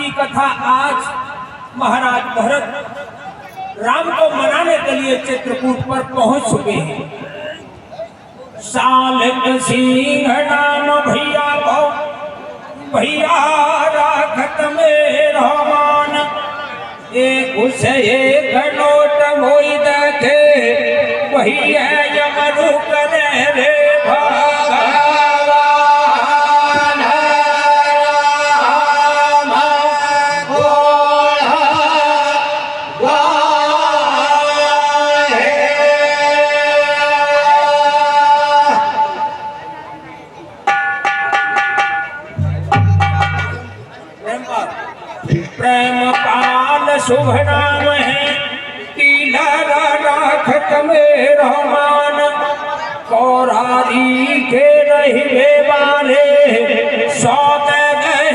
की कथा आज महाराज भरत राम को मनाने के लिए चित्रकूट पर पहुंच चुके हैं। सालिक सिंह नाम भैया को भैया राखत में रहमान, एक उसे एक नोट मोई देखे वही है यमनु करे रे प्रेम पाल शुभ नाम है तिलर राखत में रहमान, कौरारी के रहे वाले सौद गए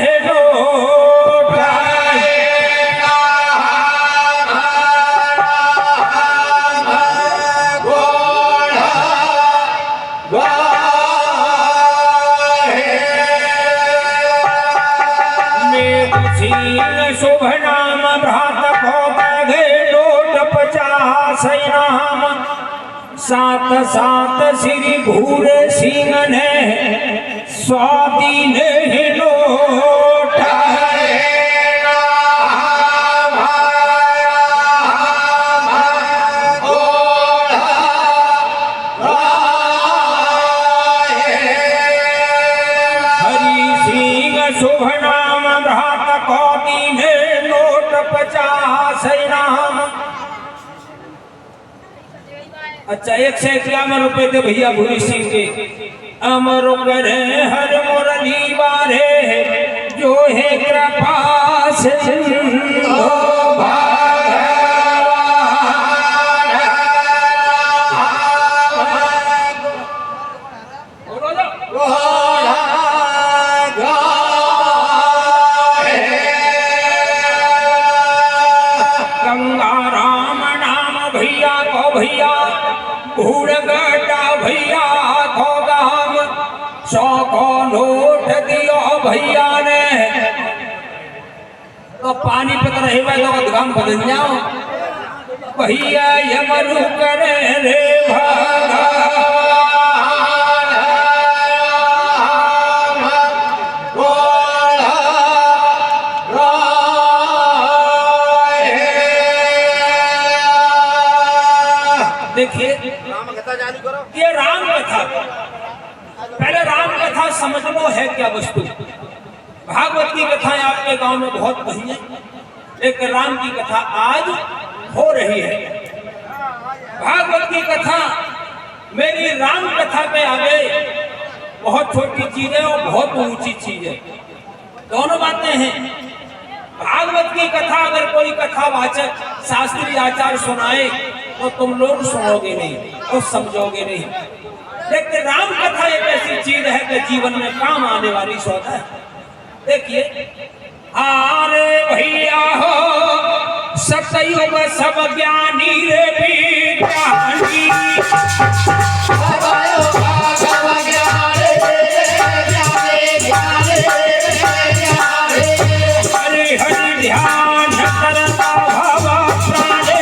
शुभ नाम भ्रात को बधे लोट 50 नाम, सात सात श्री भूर सिंह ने 100 दिन लोट हरि सिंह शुभ नाम भ्रात को दीने लोट 50 नाम। अच्छा 151 रुपए थे भैया भूरी सिंह के। अमर करे हर मुरली बारे जो है कृपा से भैया भूड़ गटा भैया खो गाम 100 को नोट दियो भैया ने, तो पानी पत रहे लोग गाम बदल जाओ भैया यमनु करे रे देखिए ये राम कथा, पहले राम कथा समझ लो है क्या वस्तु। भागवत की कथाएं आपके गांव में बहुत नहीं है, लेकिन राम की कथा आज हो रही है। भागवत की कथा मेरी राम कथा पे आगे बहुत छोटी चीज है और बहुत ऊंची चीज है, दोनों बातें हैं। भागवत की कथा अगर कोई कथावाचक शास्त्रीय आचार्य सुनाए तो तुम लोग सुनोगे नहीं और समझोगे नहीं, लेकिन राम कथा एक ऐसी चीज है कि जीवन में काम आने वाली सोच है। देखिए अरे भैया हो सतयुग सब ज्ञानी रे विज्ञानी, हरि हरि ध्यान करता भवा प्राणे,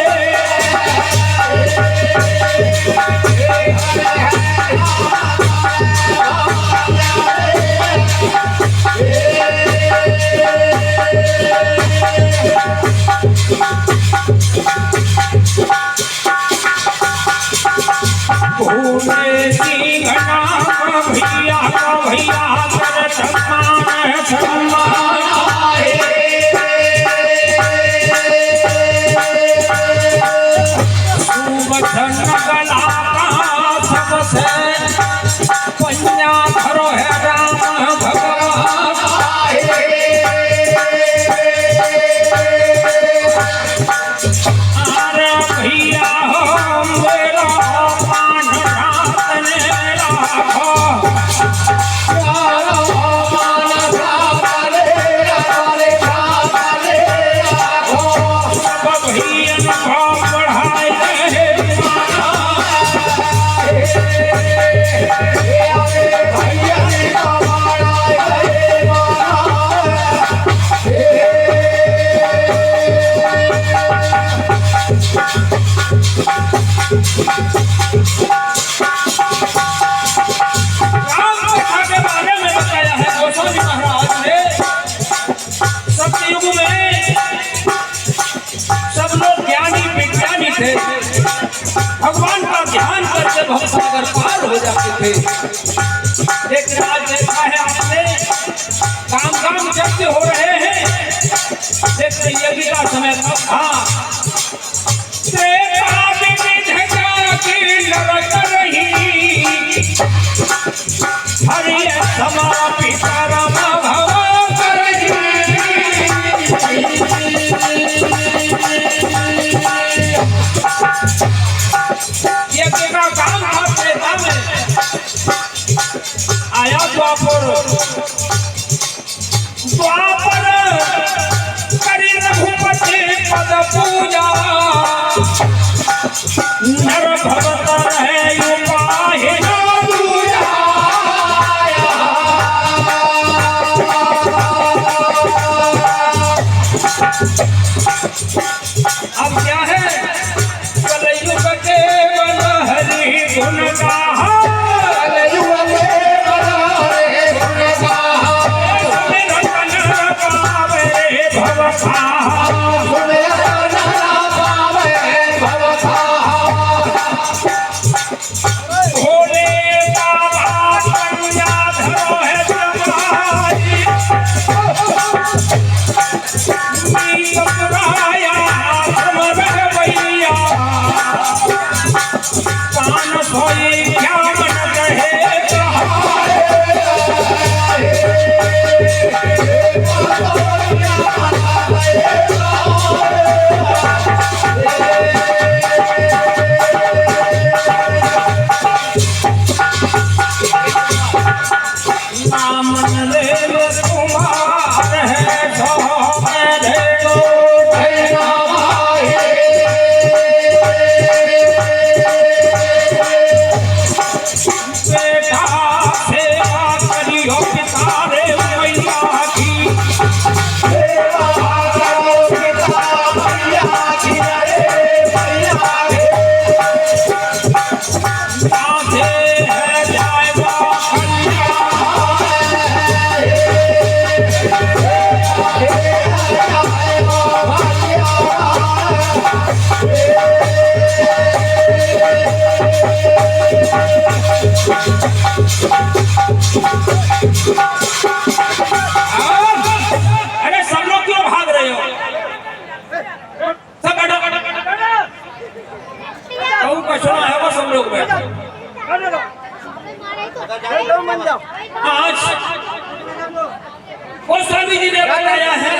भूले सिंह नाम भैया भैया कर सम्मान सम्मान, सुबधन गला का सबसे पंजा धरो है राम भगवान, अरे भैया हो मेरा मान रात ने राखो, मान रात ने भवसागर पार हो जाते थे। लेकिन आज देखा है आपने, काम काम जब्त हो रहे हैं। देखते यज्ञ का समय कब था, हरि समा पिता रमा भव यज्ञ का काम था त्रेता में। आया द्वापर करी रघुपति पद पूजा, नर भगत रहे उपाहि न दूजा। अब क्या है, कलयुग केवल हरि गुण गाहा, कलयुग केवल हरि गुण गाहा, निरंजन पावे भव खाहा, निरंजन पावे भव खाहा। भोले बाबा कन्या धरो है जमाई, राया समर भैया, कान सोई क्या मन रहे नाम ले कुमार है अरे सब लोग क्यों भाग रहे हो? सब बैठो बैठो कहूँ का सुना है वो सब लोग बैठो। आज गोस्वामी जी ने बताया है,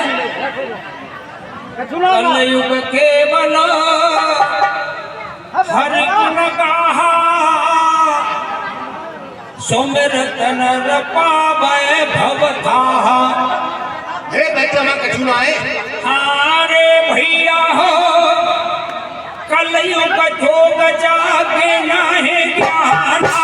कलयुग केवल हरि गुण गाहा, सोमरत नर पावै भव थाहा। अरे बेटा मैं कछु ना आए। अरे भैया हो, कलयुग जोग जागे नाहे ज्ञाना,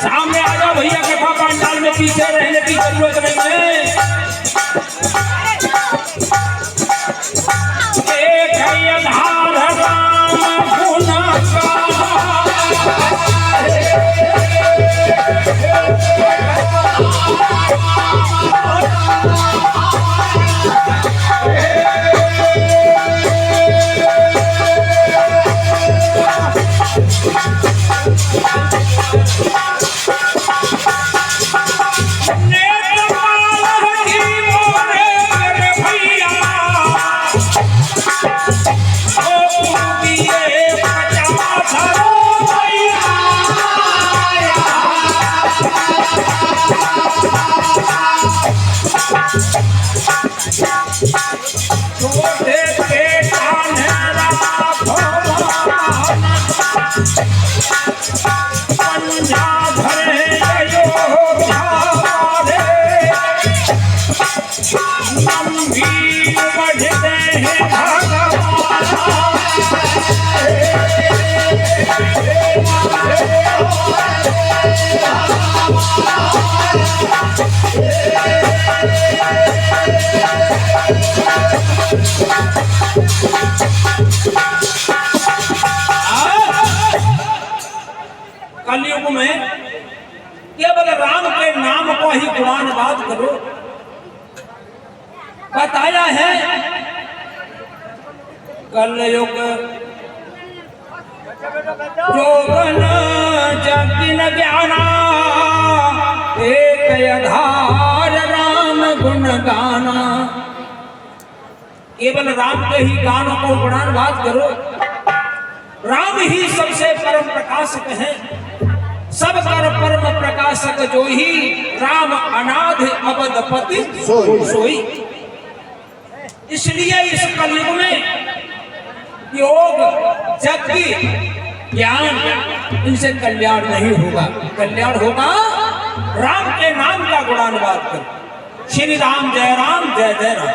सामने आ जाओ भैया, कथा पंडाल में पीछे रहने की जरूरत नहीं है। एक है आधार राम गुण कलयुग में केवल राम के नाम को ही गुणानुवाद करो। बताया है कलयुग जोगन जगिन ज्ञाना, एक आधार राम गुण गाना। केवल राम के ही गानों को गुणानुवाद करो। राम ही सबसे परम प्रकाशक है, सब कर परम प्रकाशक जो ही, राम अनाथ अवधपति सोई। इसलिए इस कलयुग में योग जबकि ज्ञान इनसे कल्याण नहीं होगा। कल्याण होगा राम के नाम का गुणानुवाद कर। श्री राम जय जय राम।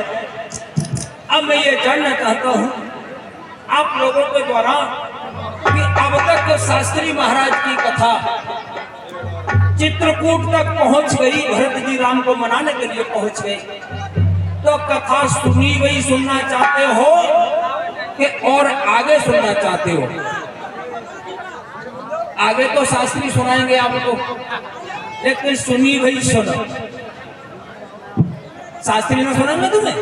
अब मैं ये जानना चाहता हूं आप लोगों के द्वारा कि अब तक शास्त्री महाराज की कथा चित्रकूट तक पहुंच गई, भरत जी राम को मनाने के लिए पहुंच गए, तो कथा सुनी गई, सुनना चाहते हो कि और आगे सुनना चाहते हो? आगे तो शास्त्री सुनाएंगे आपको, लेकिन सुनी गई सुनो। शास्त्री ने सुनाएंगे तुम्हें?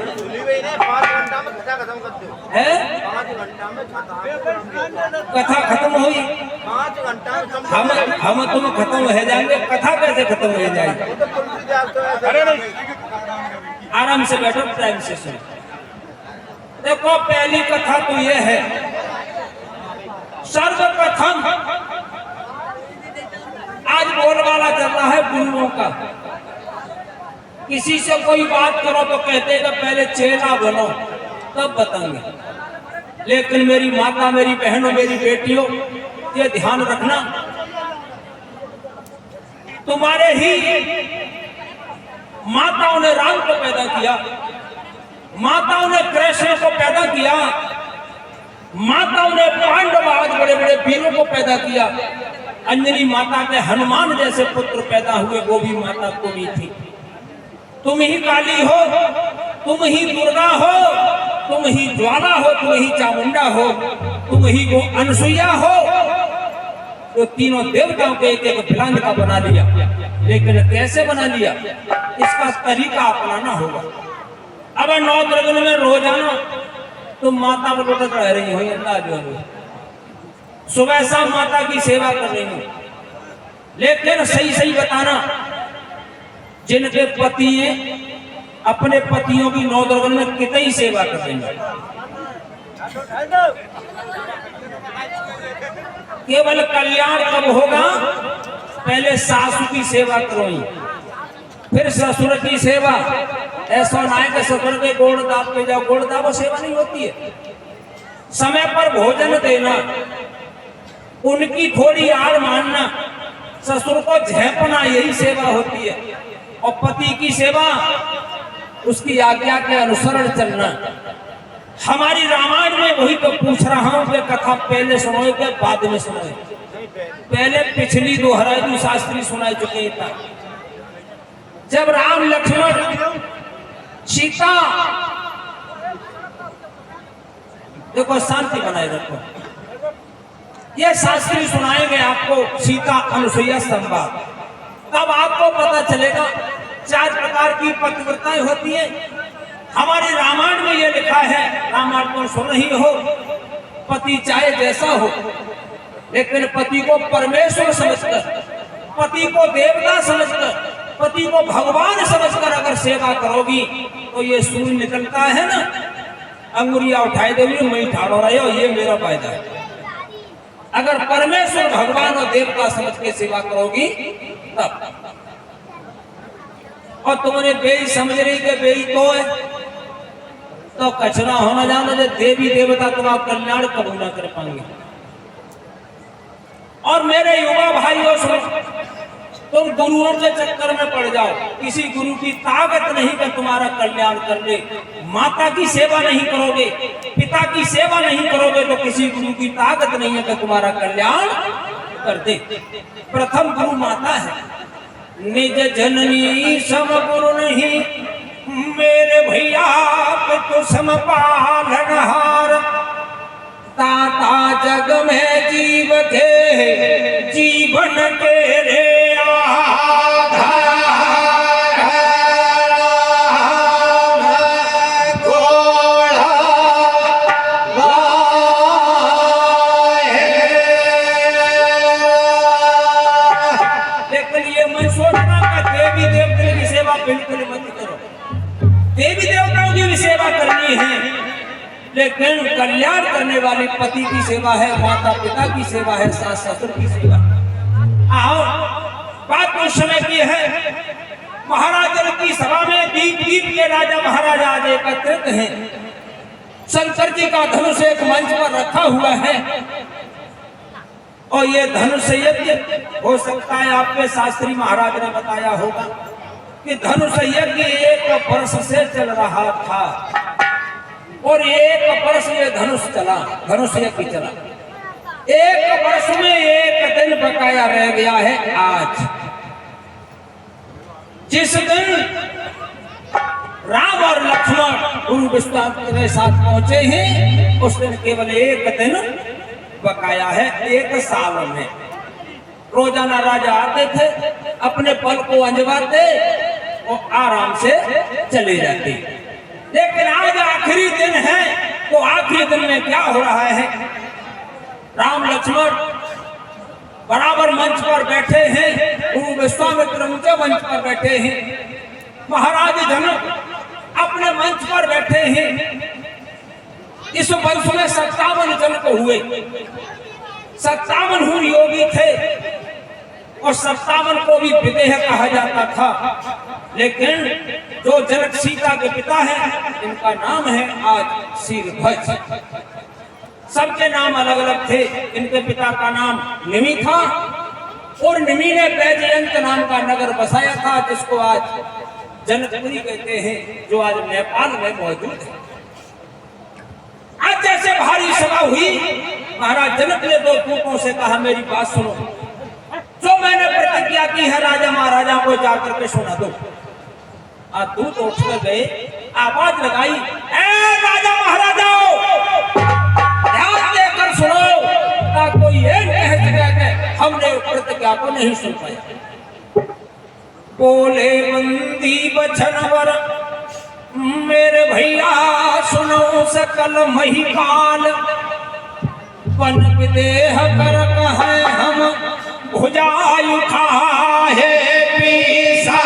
5 घंटा में कथा खत्म करते हो है? 5 घंटा में कथा खत्म हुई? 5 घंटा हम तुम खत्म हो जाएंगे, कथा कैसे खत्म हो जाएगी? तो तुलसीदास तो ऐसे आराम से बैठो, टाइम से सुनो। देखो पहली कथा तो यह है, सर्वप्रथम आज बोलबाला चल रहा है गुरुओं का। किसी से कोई बात करो तो कहते हैं कि पहले चेला बनो तब बताएंगे। लेकिन मेरी माता, मेरी बहनों, मेरी बेटियों, ये ध्यान रखना, तुम्हारे ही माताओं ने राम को पैदा किया, माताओं ने कृष्ण को पैदा किया, माताओं ने पांडव आज बड़े बड़े वीरों को पैदा किया। अंजलि माता के हनुमान जैसे पुत्र पैदा हुए, वो भी माता को भी थी। तुम ही काली हो, तुम ही दुर्गा हो, तुम ही ज्वाला हो, तुम ही चामुंडा हो, तुम ही वो अनसुईया हो। तो तीनों देवताओं को एक एक भिलांग का बना लिया, लेकिन कैसे बना लिया इसका तरीका अपनाना होगा। अब 9 द्रगन में रोजाना तुम माता पर लोटा चढ़ा रही हो, अंदाज सुबह शाम माता की सेवा कर रही हो, लेकिन सही सही बताना, जिनके पति अपने पतियों की 9 द्रगन में कितनी सेवा कर रही है? केवल कल्याण कब होगा? पहले सासू की सेवा करो, फिर ससुर की सेवा। ऐसा ना है कि ससुर के गोड़ दाब पे जाओ, गोड़ दाब सेवा नहीं होती है। समय पर भोजन देना, उनकी थोड़ी आड़ मानना, ससुर को झेपना, यही सेवा होती है। और पति की सेवा उसकी आज्ञा के अनुसरण चलना। हमारी रामायण में वही तो पूछ रहा हूं कि कथा पहले सुनाए के बाद में सुनाए? पहले पिछली दोहराई शास्त्री सुनाई चुके था। जब राम लक्ष्मण सीता, देखो शांति बनाए रखो, ये शास्त्री सुनाएंगे आपको सीता अनुसुईया संवाद। तब आपको पता चलेगा 4 प्रकार की पतिव्रताएं होती हैं। हमारे रामायण में ये लिखा है, रामायण तो सुन ही हो, पति चाहे जैसा हो, लेकिन पति को परमेश्वर समझकर, पति को देवता समझकर, पति को भगवान समझकर अगर सेवा करोगी तो ये सूर्य निकलता है ना, अंगुरिया उठाए देवी मैं ठाड़ो रहे हो, ये मेरा फायदा है। अगर परमेश्वर भगवान और देवता समझ के सेवा करोगी तब। और तुमने बेई समझ रही के बेई तो है, तो कचरा होना जाना, जो देवी देवता तुम्हारा कल्याण कबूल न कर पाएंगे। और मेरे युवा भाइयों सुनो, तुम गुरुओं के चक्कर में पड़ जाओ, किसी गुरु की ताकत नहीं कि तुम्हारा कल्याण कर ले। माता की सेवा नहीं करोगे, पिता की सेवा नहीं करोगे, तो किसी गुरु की ताकत नहीं है कि तुम्हारा कल्याण कर दे। प्रथम गुरु माता है। निज जननी सम गुरु नहीं, मेरे भैया तो समपालनहार। ताता जग में जीव के जीवन के रे लेकिन कल्याण करने वाले पति की सेवा है, माता पिता की सेवा है, सास ससुर की सेवा। आओ बात उस समय की है, महाराज जनक की सभा में दीप दीप के राजा महाराजा आज एकत्रित हैं। शंकर जी का धनुष एक मंच पर रखा हुआ है और ये धनुष यज्ञ हो सकता है आपके शास्त्री महाराज ने बताया होगा कि धनुष यज्ञ 1 वर्ष से चल रहा था और 1 वर्ष ये धनुष यज्ञ चला। 1 वर्ष में 1 दिन बकाया रह गया है आज। जिस दिन राम और लक्ष्मण गुरु विश्वामित्र के साथ पहुंचे हैं उस दिन केवल 1 दिन बकाया है 1 साल में। रोजाना राजा आते थे, अपने पल को अंजवाते और आराम से चले जाते। लेकिन आज आखिरी दिन है, तो आखिरी दिन में क्या हो रहा है? राम लक्ष्मण बराबर मंच पर बैठे हैं, गुरु विश्वामित्र ऊंचे मंच पर बैठे हैं, महाराज जनक अपने मंच पर बैठे हैं। इस वंश में 57 जनक हुए, 57 योगी थे और 57 को भी विदेह कहा जाता था। लेकिन जो जनक सीता के पिता हैं इनका नाम है आज शीलभज। सबके नाम अलग अलग थे। इनके पिता का नाम निमि था और निमि ने बैजयंत नाम का नगर बसाया था जिसको आज जनकपुरी कहते हैं, जो आज नेपाल में मौजूद है। आज जैसे भारी सभा हुई, महाराज जनक ने 2 दूतों से कहा मेरी बात सुनो, जो मैंने प्रतिज्ञा की है राजा महाराजा को जाकर के सुना दो। आज दूत उठकर गए, आवाज लगाई, ए राजा महाराजाओं ध्यान देकर सुनो, ना कोई ये कह सके कि हमने प्रतिज्ञा को नहीं सुन पाया। बोले बंदी बचन वर मेरे भैया सुनो सकल महिपाल, वन विदेह कर कहे हम भुजायु खाहे पीसा।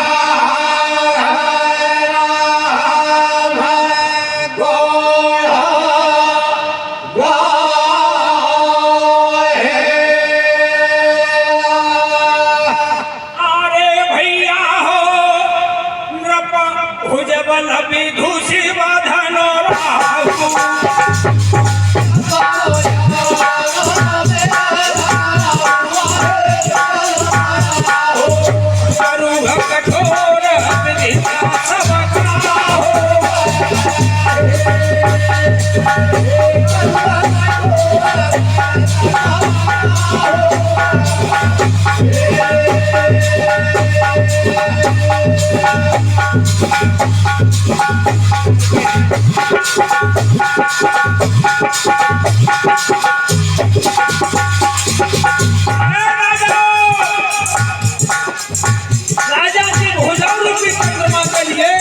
राजा की भुजाओं की परिक्रमा के लिए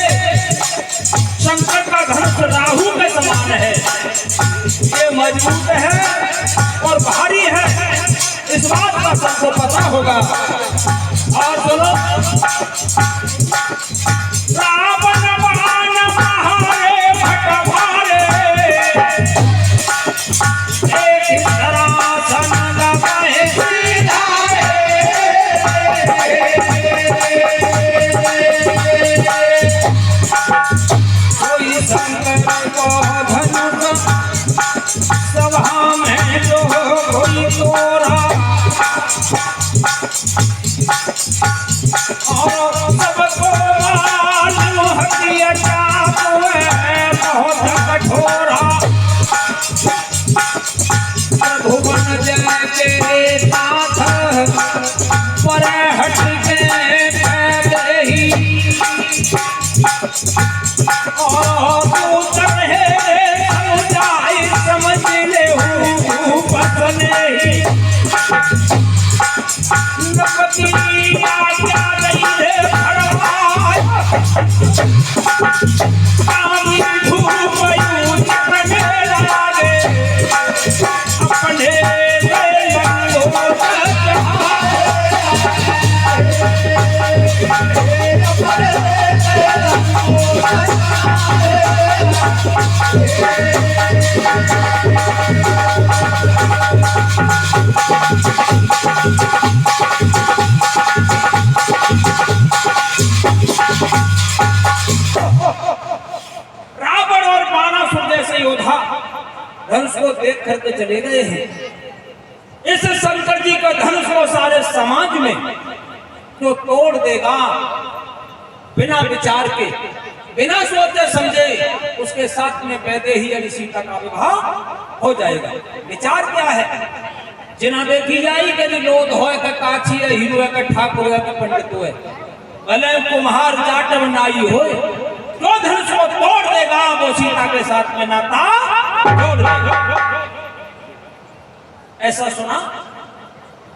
शंकर का धनुष राहु के समान है। ये मजबूत है और भारी है, इस बात का सबको पता होगा। और सुनो, रावण बाण महारे भट भारे, एक धरासन दबाए कोई शंकर को धनुष सभा में जो कोई तोरा और धनुष को देख करके चले गए हैं। इस शंकर जी का धनुष को सारे समाज में जो तोड़ देगा बिना विचार के, बिना सोचे समझे, उसके साथ में पैदे ही यानी सीता का विवाह हो जाएगा। विचार क्या है? जिना देखी जाई के लोध होए का काछी है, हीरो है का ठाकुर है का पंडित है, भले कुम्हार जाट नाई हो, जो धनुष को तोड़ देगा वो सीता के साथ में नाता जोड़ देगा। ऐसा सुना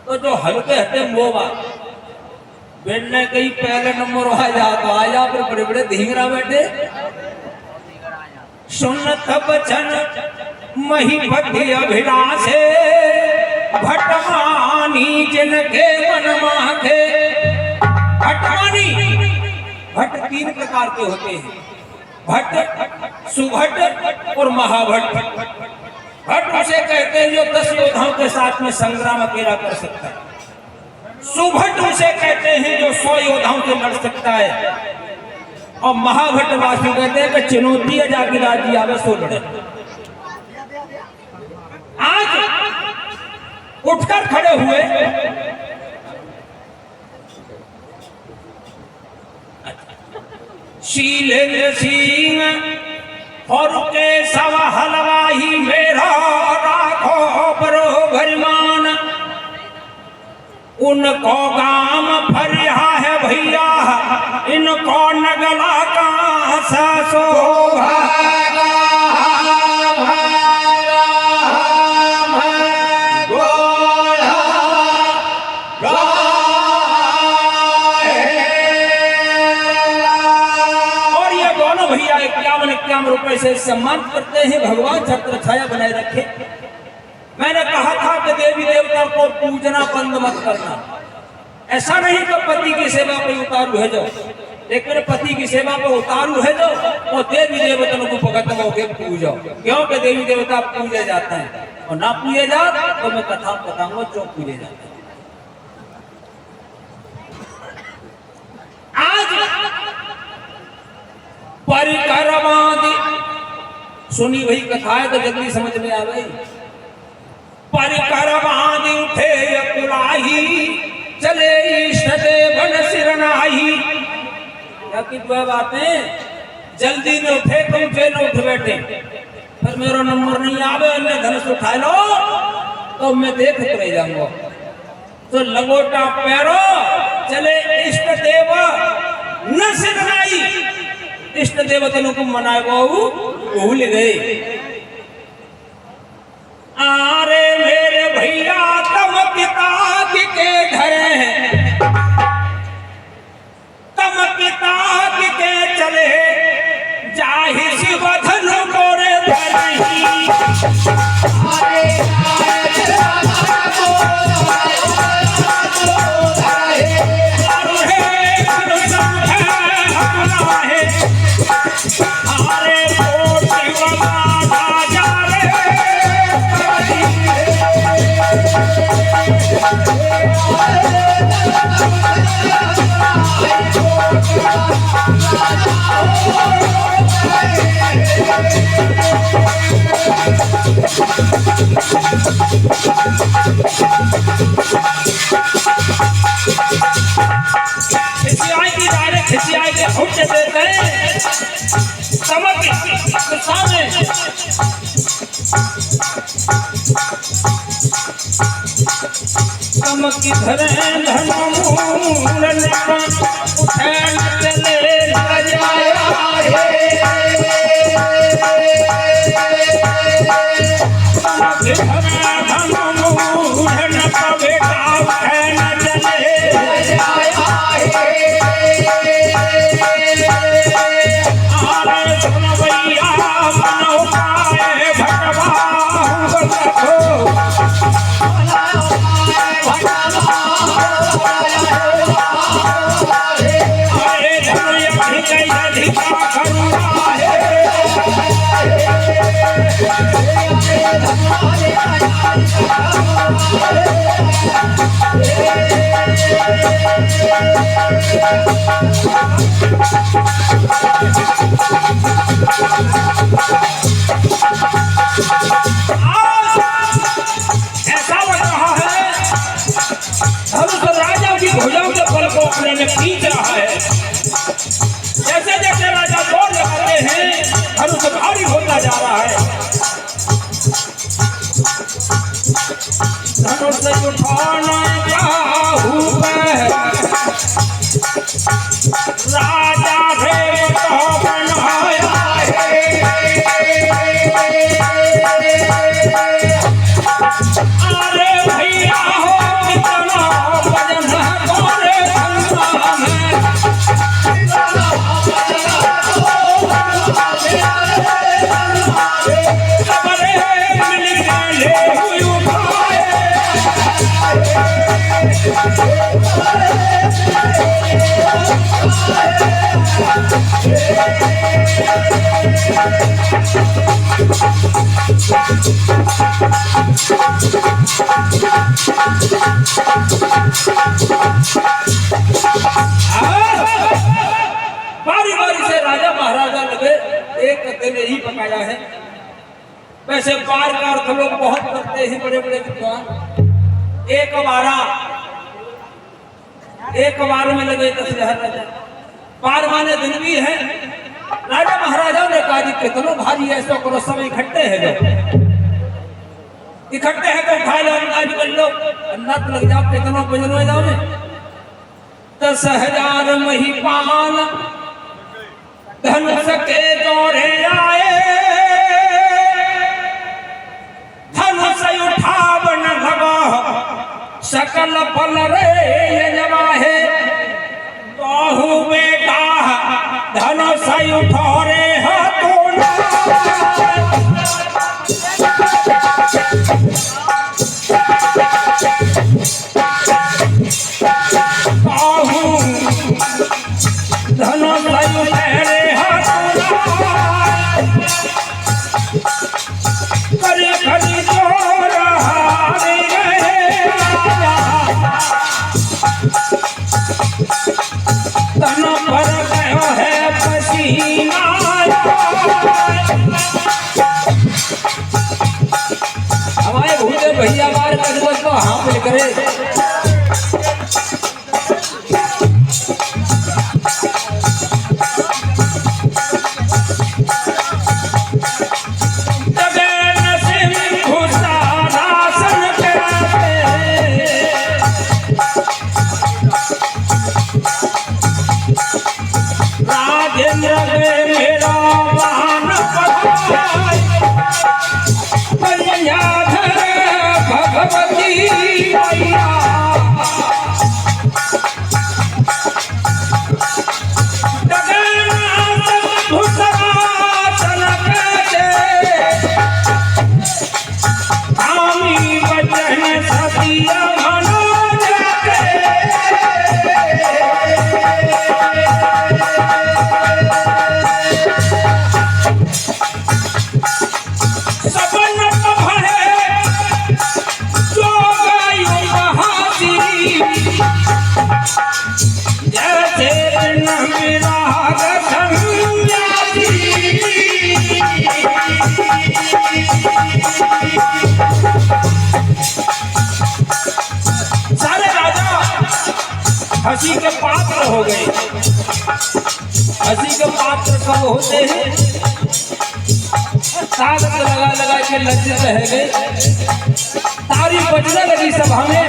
तो जो हल्के हटे मोबा बैठने कहीं पहले नंबर आ जा तो आ जा, पर बड़े बड़े धींगरा बैठे। सुनत बचन महीपति अभिलाषे, भटमानी जिनके मन माथे। भटमानी, भट 3 प्रकार के होते हैं, भट, सुभट और महाभट। भट उसे कहते हैं जो 10 योद्धाओं के साथ में संग्राम अकेला कर सकता है। सुभट उसे कहते हैं जो 100 योद्धाओं से लड़ सकता है। और महाभट वासु कहते हैं कि चुनौती है जाके राजी आवे सो लड़े। आज उठकर खड़े हुए शीलेंद्र सिंह और के सव हलवाही मेरा राखो बरोबर मान। उनको गाम फरिया है भैया, इनको नगला का शोभा। भैया 51 रुपए से सम्मान करते हैं। भगवान छत्र छाया बनाए रखे। मैंने कहा था कि देवी देवता को पूजना बंद मत करना। ऐसा नहीं कि पति की सेवा पे उतारू है जाओ, लेकिन पति की सेवा पे उतारू है जाओ और देवी देवताओं को भगत होके पूजो। क्योंकि देवी देवता पूजे जाते हैं और ना पूजे जाते तो मैं कथा बताऊंगा जो पूजे जाते हैं। आज परिक्रमा सुनी वही कथा है तो जल्दी समझ में आ गई। परिक्रमा उठे अकुलाही, चले इष्ट देवन सिरनाही। क्या की बातें जल्दी में उठे, तुम से न उठ बैठे, फिर मेरा नंबर नहीं आवे, अन्य धनुष उठा लो तो मैं देख रह जाऊंगा। तो लगोटा पैरो चले इष्ट देव न सिरनाई। इष्ट देवताओं को मनाए वो भूल गए। आरे मेरे भैया तम पिता के घर हैं, तम पिता के चले जाहि शिव धनु मोरे धरही। खिसियाई के हुक्म देते हैं समझ सामने। तमक धरे धनमूलन उठे चले धनमूलन का बेटा उठे चले। रहा है। धनुष उठाना चाहूं मैं, राजा भेद तो बनाया है। अरे भैया हो कितना वजन गोरे गंगा में, सबरे मिल गए हुए उठाए। बारी बारी से राजा महाराजा लगे, एक अकेले ही पकाया है। वैसे पार का अर्थ लोग बहुत करते हैं, बड़े बड़े विद्वान। एक बार में लगे 10,000 राजा। पार माने दिन भी है। राजा महाराजा ने कहा कितनों भारी ऐसा करो, सब इकट्ठे हैं, इकट्ठे हैं तो उठा लो, अंदाज कर लो, अन्ना तो लग जाओ, कितनों बजनो जाओ में 10,000 महिपाल धन सके दौड़े आए। धन से उठावन लगा सकल फल रे जवाहे, कहू बेटा धन से उठो रे हाथों ना। कहू धन से उठे रे हाथों ना, करी खरी जोर हारे रहे तन पर गयो है पसीना। हमारे भूले भैया बार कदम को हाँ पे करे। हंसी के पात्र हो गए। हंसी के पात्र कब होते हैं? ताकत लगा लगा के लज्जित रह गए। तारी बजने लगी सभा में।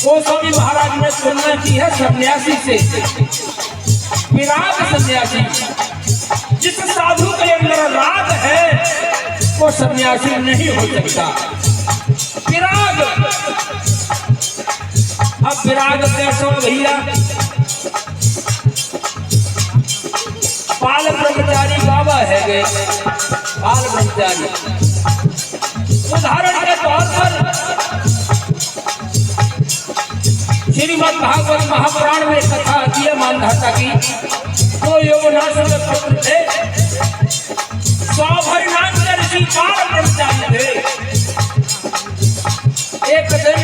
वो स्वामी महाराज ने तुलना की है सन्यासी से। विराग सन्यासी, जिस साधु के अंदर राग है वो सन्यासी नहीं हो सकता। विराग, अब विराग कैसो भैया? बाल ब्रह्मचारी बाबा है गए, बाल ब्रह्मचारी। उदाहरण के तौर पर श्रीमद् भागवत महापुराण में कथा आती है मानधाता की। दो योगनाथ में पुत्र थे, सौभर नाम के ऋषि बाल ब्रह्मचारी थे। एक दिन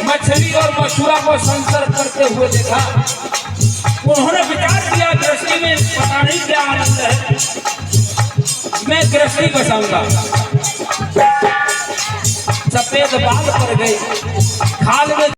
मछली और मछुआ को संसर्ग करते हुए देखा। उन्होंने विचार किया गृहस्थी में पता नहीं क्या आनंद है, मैं गृहस्थी बसाऊंगा। सफेद बाल पड़ गए, खाल में